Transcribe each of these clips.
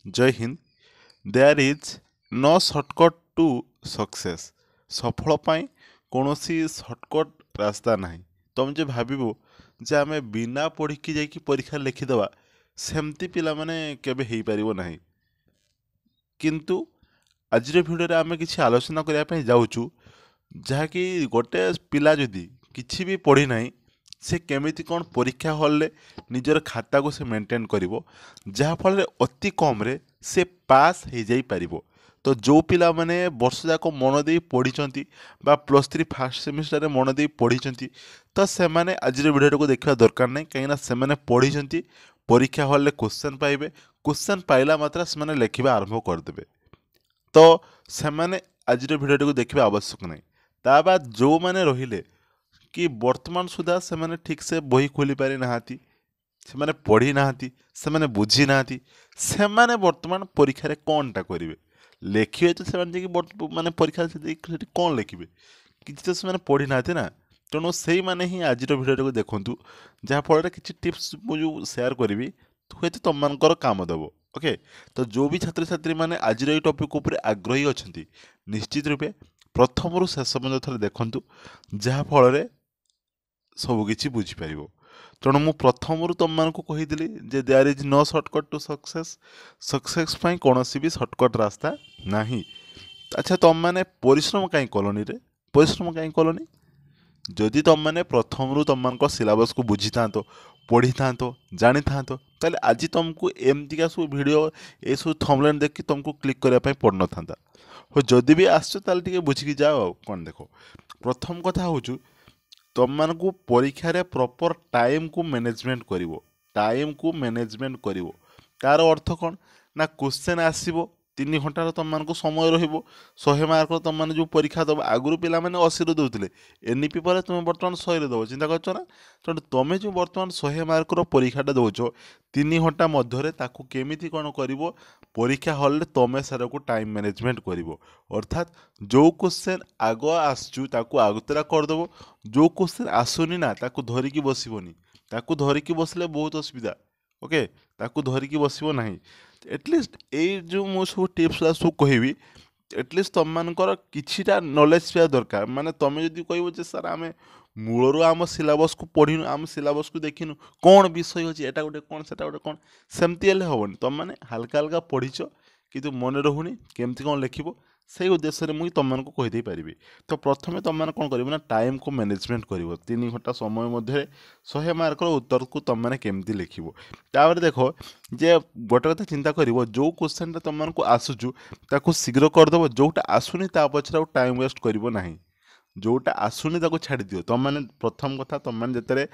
जय Hind. There is no shortcut to success. सफल पाई कौन शॉर्टकट रास्ता नहीं। तुम जो भाव जे आम बिना पढ़ी जाकि परीक्षा लिखिदेवा सेमती पिला माने केबे हेई परिबो नहीं। किंतु आज भिडियो आम किसी आलोचना करने जाऊँ जहाँकि गोटे पिला जदि किसी भी पढ़ी नहीं से केमिति कौन परीक्षा हल निजर खाता को से मेंटेन करिवो जहाँफल अति कम रे से पास हो जाई परिवो। तो जो पिला माने वर्ष जाक मन दे पढ़ी बा +3 फास्ट सेमिस्टर रे मन दे पढ़ी तो से माने आज वीडियो को देखा दरकार नहीं कहीं से माने पढ़ी परीक्षा हल क्वेश्चन पाइबे क्वेश्चन पाइला मात्रा से माने लिखिबा आरंभ करदेबे। तो से माने आज वीडियो को देखा आवश्यक नहीं। ता बाद जो माने रहिले कि वर्तमान सुधा से माने ठीक से बही खोली पारि नाहाती से माने पढ़ी नाहाती से माने बुझी नाहाती से माने वर्तमान परीक्षा रे कोनटा करिवे लेखिवे तो से माने कि माने परीक्षा से कोन लिखिवे किछि तो से माने पढ़ी नाहाती ना। तेणु से माने ही आज वीडियो को देखंतु जहाँ फल किछि टिप्स जो शेयर करी हुए तो तुम मानकर काम देव। ओके तो जो भी छात्र छात्री मैंने आज टॉपिक उपर आग्रही अच्छा निश्चित रूपे प्रथम रु शेष पर्यंत थे देखु जहाँ फल सबकि बुझीपर। तेणु मु प्रथम रु तुम मानक कहीदि जे there is no shortcut to success. Success पाई कौन भी शॉर्टकट रास्ता नहीं। अच्छा तुम मैंने परिश्रम कहीं कलनी रे परिश्रम कहीं कलनी जदि तुम मैंने प्रथम रु तुम मान सिलेबस को बुझी था पढ़ी था जानी था ताले आज तुमको एमतीका सब वीडियो ये सब थंबनेल देखि तुमको क्लिक करने पड़ न था। हो जदि भी आसो टे बुझिकी जाओ कौन देख प्रथम कथा हूँ तुम मानक परीक्षा रे प्रॉपर टाइम को मैनेजमेंट करिवो टाइम को मैनेजमेंट करिवो तार अर्थ कौन ना क्वेश्चन आसीबो 3 घंटार तुम मानक समय रहिबो 100 मार्क तुम मैंने जो परीक्षा दब आगुरी पिला मैंने 80 दौले एनईपी पर तुम बर्तमान 100 दब चिंता कर ना। तेणु तुम जो बर्तमान 100 मार्कर परीक्षाटा दौच 3 घंटा मध्य केमिति कौन कर परीक्षा हल तुम सारा को टाइम मैनेजमेंट कर अर्थात जो क्वेश्चन आग आसचु आगतरा करदेव जो क्वेश्चन आसुनी ना धरिकी बसबनी धरिकी बसले बहुत असुविधा। ओके ताकू धरिकी बसबो नहीं एटलिस्ट ये जो मु सब टिप्स सब कहबी एटलिस्ट तुम मानकर किछिटा नॉलेज पाया दरकार माने तुम जदि कहबो जे सर आमे मूलरू आम सिलेबस को पढ़िनु आम सिलेबस को देखिनु कौन विषय अच्छी एटा गोटे कौन सेटा गोटे कौन सेमती हेल्ले हेनी तुम मैंने हल्का हल्का पढ़ीच कि मन रहुनी केमती कौन लिखिबो से उद्देश्य रे मुई तुम मानक कहि पारिबी। तो प्रथमे तुम मैंने कौन करिवो ना टाइम को मैनेजमेंट करिवो 3 घंटा समय मध्य 100 मार्कर उत्तर को तुम मैंने केमती लिखिबो। तापर देखो जे गोटे कथा चिंता करिवो जो क्वेश्चन तुम मानक आसुचु ताकू शीघ्र करदेव जोटा आसुनी ता पछरे टाइम वेस्ट करिवो नाही जोटा आसुनी ताको छाड़ी दियो। तुम मैंने प्रथम कथा तुम मैंने जिते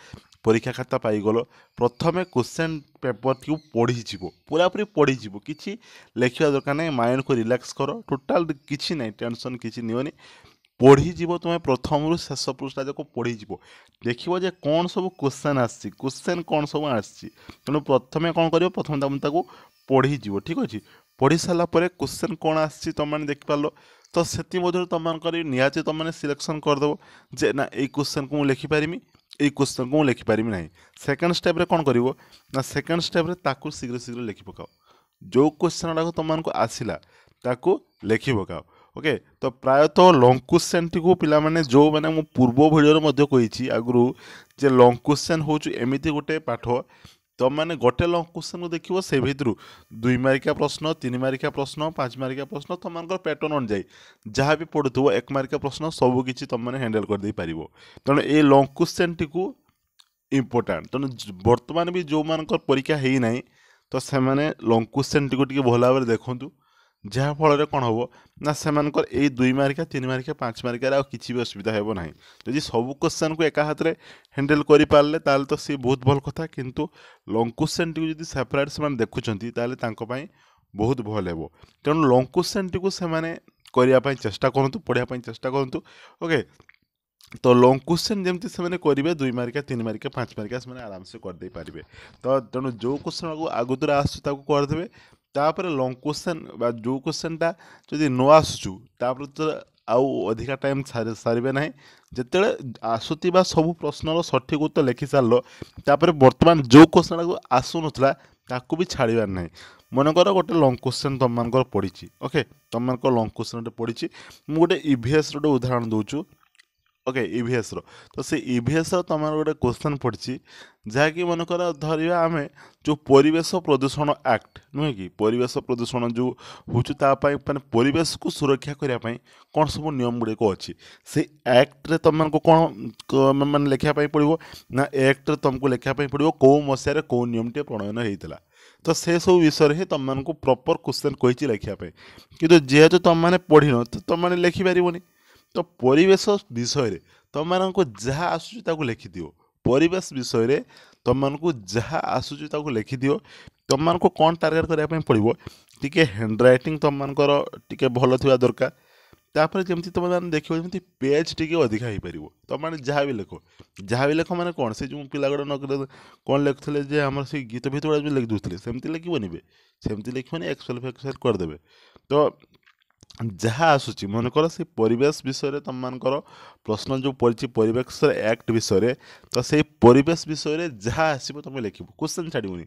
परीक्षा खाता पाईगल प्रथमे क्वेश्चन पेपर को पढ़ीज पूरापूरी पढ़ीज कि लिखा दरकार नहीं माइंड को रिलैक्स कर टोटाल किसी ना टेंशन किसी नियोनी पढ़ीज तुम्हें प्रथम रु शेष पृष्ठा जाक पढ़ीज देख कौन सब क्वेश्चन आसी क्वेश्चन कौन सब आसी तेणु प्रथमे कौन कर प्रथम तुम पढ़ीज ठीक अच्छे पढ़ी सारापर क्वेश्चन कौन आसी तुम मैंने देखिपार तो से तुम निहाती तुम मैंने सिलेक्शन करदेव जे ना ये क्वेश्चन को मुझे लिखिपारि ये क्वेश्चन को मुझे लिखिपारि ना। सेकेंड स्टेप रे कौन करिवो ना सेकेंड स्टेप रे ताकू शीघ्र शीघ्र लिखि पकाओ जो क्वेश्चन गुड़ाक तुम मानक आसला ताकू लिखि पकाओ। ओके तो प्रायतः लंग क्वेश्चन टी को पिला माने जो माने मु पूर्व वीडियो रे कही आगु जे लंग क्वेश्चन हूँ एमती गोटे पाठ तुम मैंने गोटे लंग क्वेश्चन को देखो से भितर 2 मार्किया प्रश्न 3 मार्किया प्रश्न 5 मार्किया प्रश्न तुम मान पैटर्न अनुଯାयी जहाँ भी पढ़ुव 1 मार्किया प्रश्न सबकि तुम मैंने हैंडल कर दे पार। तेणु ये लंग क्वेश्चन टी को इम्पोर्टाट तेणु बर्तमान भी जो मान परीक्षा है ना तो से लंग क्वेश्चन टी को भल भाव देखूँ जहाँ फल कौन हम ना से 2 मार्किया 3 मार्किया 5 मार्किया किसी भी असुविधा हो ना जदि सब क्वेश्चन को एका हाथ में हैंडल कर पारे ताल तो सी बहुत भल कथा किंतु लंग क्वेश्चन टी को सेपरेट से देखुं बहुत भल हो। तेणु लंग क्वेश्चन टी को करने चेष्टा करूँ पढ़ाई चेष्टा करूँ। ओके तो लंग क्वेश्चन जमती से करेंगे 2 मार्किया 3 मार्किया 5 मार्किया से आराम से करदे पारे। तो तेणु जो क्वेश्चन को आगुतरा आसदेवे तापर लंग क्वेश्चन जो क्वेश्चनटा जदि न आसुचु तापर तो आउ अधिका टाइम सारे ना जिते आसुवा सब प्रश्नर सठिक उत्तर लिखि सार तापर बर्तमान जो क्वेश्चन को आसुनला ताकू भी छाड़बार ना मनकर गोटे लंग क्वेश्चन तुम मानकर पड़ी ओके तुम मानक लंग क्वेश्चन पड़ी मुझे गोटे ईवीएस रोटे उदाहरण दूचु ओके ईवीएस रो तो से ईवीएस तुम गोटे क्वेश्चन पड़ी जहाँकि मनकर धरिया आम जो परिवेश प्रदूषण एक्ट नुहे कि परिवेश प्रदूषण जो होपाई माने परिवेश को सुरक्षा करने कौन सब नियम गुड़िक अच्छी से एक्ट्रे तुमको कौन मैंने लिखापी पड़ो ना एक्ट्रे तुमको लिखापी पड़ो कौ मसीह कौ नियम टे प्रणयन होता तो से सब विषय ही तुमको प्रॉपर क्वेश्चन कही लिखापी कि जेहेतु तुम मैंने पढ़न तो तुम मैंने लिखिपारनी तो परिवेश विषय तुमको जहाँ आसूँ लिखिद परिवेश विषय तुमको जहाँ आसूँ लिखिद तुमको कौन टार्गेट करने पड़ो टी हैंडराइटिंग तुमको टी भल थी दरकार तापर जमी तुम मैंने देख जमी पेज टी अधिका हो पार तुम मैंने जहाँ भी लेख मैंने कौन से जो पिला गुड़ा न कौन लिखुले आम से गीत भीत गुड़ा लिख दूसरे सेमती लिखनी सेमती लिखनी एक्सएल फेक्सएल करदे तो जहाँ आसूँ मनकर से परिवेश विषय तुम मानकर प्रश्न जो पड़ी परिवेश एक्ट विषय तो से परिवेश विषय जहाँ आसो तुम लिख क्वेश्चन छाड़बनी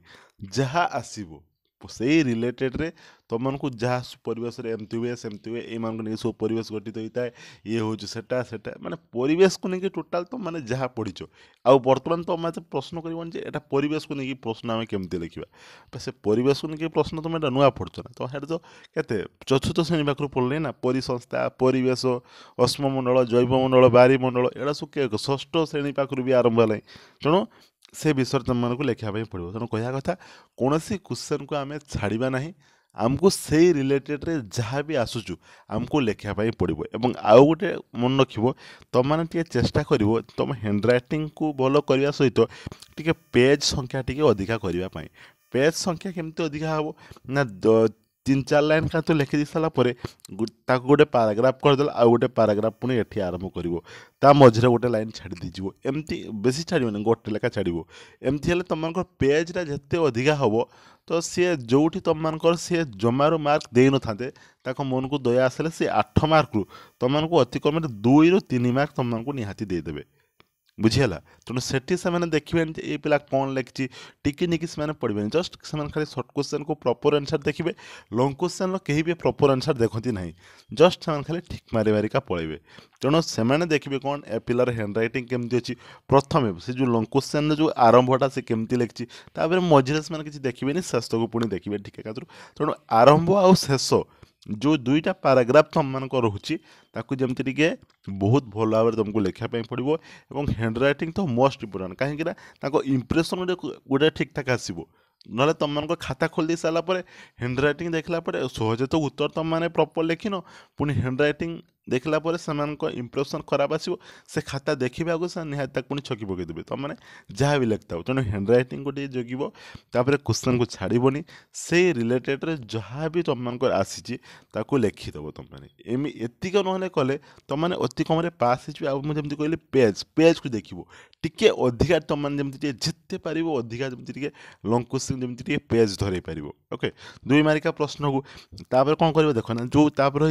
जहाँ आसो से रिलेटेड रे तुमको जहाँ परिवेश एमती हुए सेमती हुए ये नहीं सब परिवेश गठित होता है ये हूँ सेटा माने परिवेश को लेकिन टोटाल तुम मैंने जहाँ पढ़ीच आउ बर्तमान तुम प्रश्न कर परिवेश को लेकिन प्रश्न आम केमती लिखा से परिवेश को लेकिन प्रश्न तुम नुआ पढ़ुच ना तो हेट तो के चतुर्थ श्रेणी पाखु पढ़ले ना परिसंस्था परिवेश अश्ममंडल जैवमंडल बारीमंडल एड़ा सब षष्ठ श्रेणी पाखु भी आरंभ है तेणु से विषय तुमको लिखापी पड़ो तेणु कह कथा कौन सी क्वेश्चन को आम छाड़ा ना आमको से रिलेटेड रे जहाँ भी आसूँ आमको लिखापी पड़ो एवं आउ गोटे मन रख तुम मैंने चेष्टा कर तुम हैंडराइटिंग को भल करने सहित टी पेज संख्या टी अधिका करने पेज संख्या केमती अधिका हम ना 3-4 लाइन का तो लिखि दी सारापर गोटे पाराग्राफ करदे आउ गोटे पाराग्राफ पुणी एठी आरंभ कर मझे गोटे लाइन छाड़ी दीजिए एमती बेसी छाड़बनी गोटे लेखा छाड़ो एमती हेल्ले तुम पेजटा जिते अधिका हम तो सी जो तुमको सी जमार मार्क दे न था मन को दया आसले सी 8 मार्क रु तुमको अतिक्रम 2 ରୁ 3 मार्क तुमको निहाती देदेवे बुझीगला तेणु सेठी से देखिए ये पिला कौन लिखी टिकी निकी से पढ़े जस्ट से खाली सर्ट क्वेश्चन को प्रॉपर आंसर देखिए लंग क्वेश्चन कहीं भी प्रॉपर आंसर देखती ना जस्ट से खाली ठीक मारी मारिका पलैबे तेणु से देखिए कौन ए पिलार हैंडराइटिंग केमती अच्छी प्रथम से जो लंग क्वेश्चन जो आरंभटा से केमती लिखी मझे से किसी देखिए शेष को पुणी देखिए ठीक है तेणु आरंभ आउ शेष जो दुईटा पाराग्राफ तुम मान रोचे जमती टे बहुत भल भाव तुमको लिखापी पड़ो और हैंडराइटिंग तो मोस्ट इम्पोर्टाट कहीं इम्प्रेसन गोटे ठीक ठाक आसो ना तुम मान खाता खोल दे सारापर हैंडराइटिंग देखला सहजे तो उत्तर तुम मैंने प्रॉपर लिखिन पुणी हैंडराइटिंग देखला से इम्प्रेसन खराब आसो से खाता देखा आगे से निहत पुणी छकी पकईदेवे तुम मैंने जहाँ भी लिखता तेणु हैंडराइटिंग को जगिब क्वेश्चन को छाड़बनी से रिलेटेड रे जहाँ भी तुमको आसी लिखिदेव तुम मैंने एतिक ना कले तुम मैंने अति कम पास होमती कहली पेज पेज को देख टिके अधिका तुम मैंने जमी जिते पार अधिका जमी लंग क्वेश्चन जमी पेज धरई पार ओके 2 मार्किया प्रश्न को तापर कौन कर देख ना जो तापर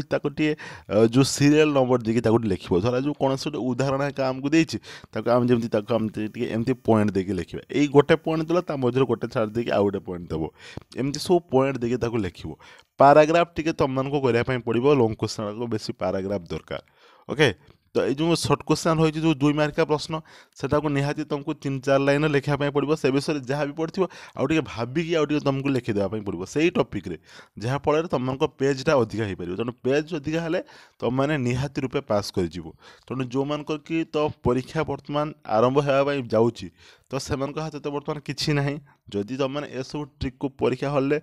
जो सीरियल नंबर देखिए लिख धरा जो कौन से उदाहरण आमको देती आम जमी एमती पॉइंट देखिए लिखा यही गोटे पॉइंट देला मझे गोटे छाड़ देकी आउ गोटे पॉइंट देव एमती सब पॉइंट देखिए लिख पाराग्राफ टी तुमको करने पड़ो लंग क्वेश्चन को बेसी पाराग्राफ दरकार ओके तो ये जो सर्ट क्वेश्चन हो जो 2 मार्किया प्रश्न सेटा को निहाती तुमको 3-4 लाइन लिखापी पड़ो से विषय जहाँ भी पढ़ो आगे भाविकी आगे तुमको लिखिदेवाई पड़ो से टॉपिक रे जहाँ फल तुमको पेजटा अधिका हो पार तेणु पेज अधिका हेल्ले तुम मैंने निहाती रूपे पास कर तेणु जो मान कि तो परीक्षा बर्तमान आरंभ होगा जाऊँगी तो से हाथ तो बर्तमान किसी ना जदि तुम मैंने सब ट्रिक को परीक्षा हल्ले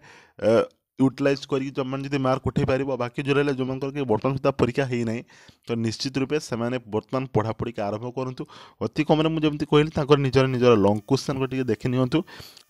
यूटिलाइज कर मार्क उठे पार बाकी जो रहा जो बर्तमान सुधा परीक्षा है ना तो निश्चित रूपे से बर्तमान पढ़ापढ़ी आरंभ करूँ अति कम मुझे कहली निजर निजर लंग क्वेश्चन को देखी नियंतु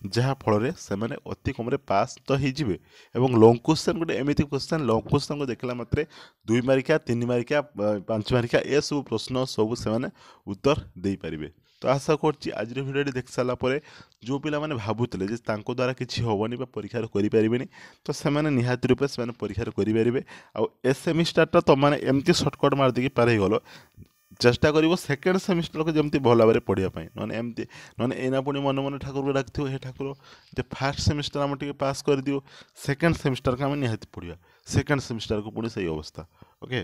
जहाँ फल से अति कम पास तो होइजिबे एवं लंग क्वेश्चन गोटे एमती क्वेश्चन लंग क्वेश्चन को देखला मात्रे 2 मार्किया 3 मार्किया 5 मार्किया ए सब प्रश्न सब से उत्तर दे पारिबे। तो आशा करछि आज भिडियो देख सारा पर जो पिला माने भाबुतले जे तांको द्वारा किछि होबनी बा परीक्षा करि परिबेनी तो से माने निहाती रूपे से माने परीक्षा करि परिबे आ ए सेमिस्टरटा तो माने एमती शॉर्टकट मार देकी पार गलो चेष्टा करिवो सेकेंड सेमिस्टर को जमती भल भाव पढ़िया नने एमती नने एना पुणी मन मन ठाकुर को डाकथिव हे ठाकुर जे फास्ट सेमिस्टर आम टिके पास कर दियो सेकेंड सेमिस्टर को आम निहाती पढ़िया सेकेंड सेमिस्टर को पुणी सही अवस्था ओके।